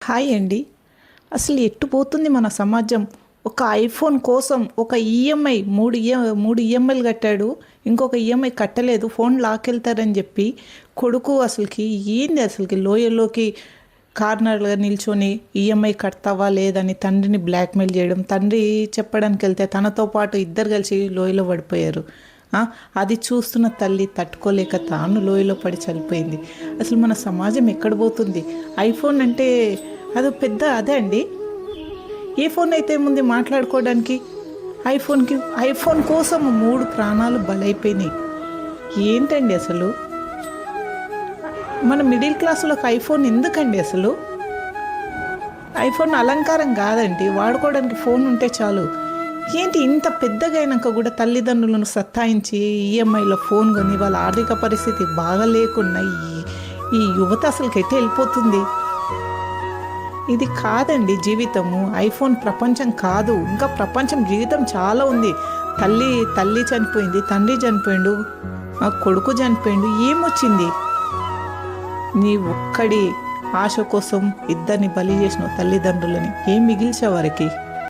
Hi అండి. అసలు ఎట్టు పోతుంది మన సమాజం? ఒక ఐఫోన్ కోసం ఒక ఈఎంఐ 3 ఈఎంఐలు కట్టాడు. ఇంకొక ఈఎంఐ కట్టలేదు. ఫోన్ లాక్కెళ్తారని చెప్పి కొడుకు అసలుకి ఏంది అసలుకి లోయలోకి కార్నర్‌గా నిల్చొని ఈఎంఐ కడతావా లేదని తండ్రిని బ్లాక్‌మెయిల్ చేయడం. తండ్రి చెప్పడానికి వెళ్తే తనతో పాటు ఇద్దరు కలిసి లోయలో పడిపోయారు. ఆ! అది చూస్తున్న తల్లి తట్టుకోలేక తాను లోయలో పడి చనిపోయింది. అసలు మన సమాజం ఎక్కడ పోతుంది? ఐఫోన్ అంటే అదో పెద్ద అదే అండి. ఏ ఫోన్ అయితే ఏముంది మాట్లాడుకోవడానికి? ఐఫోన్ కోసం 3 ప్రాణాలు బలైపోయినాయి. ఏంటండి అసలు? మన మిడిల్ క్లాస్‌లోకి ఐఫోన్ ఎందుకండి అసలు? ఐఫోన్ అలంకారం కాదండి. వాడుకోవడానికి ఫోన్ ఉంటే చాలు. ఏంటి ఇంత పెద్దగా అయినాక కూడా తల్లిదండ్రులను సత్తాయించి ఈఎంఐలో ఫోన్ కొని వాళ్ళ ఆర్థిక పరిస్థితి బాగా లేకున్నా ఈ యువత అసలుకి ఎటు వెళ్ళిపోతుంది? ఇది కాదండి జీవితము. ఐఫోన్ ప్రపంచం కాదు. ఇంకా ప్రపంచం జీవితం చాలా ఉంది. తల్లి చనిపోయింది, తండ్రి చనిపోయిండు, కొడుకు చనిపోయిండు. ఏమొచ్చింది? నీ ఒక్కడి ఆశ కోసం ఇద్దరిని బలి చేసిన తల్లిదండ్రులని ఏం మిగిల్చే వారికి?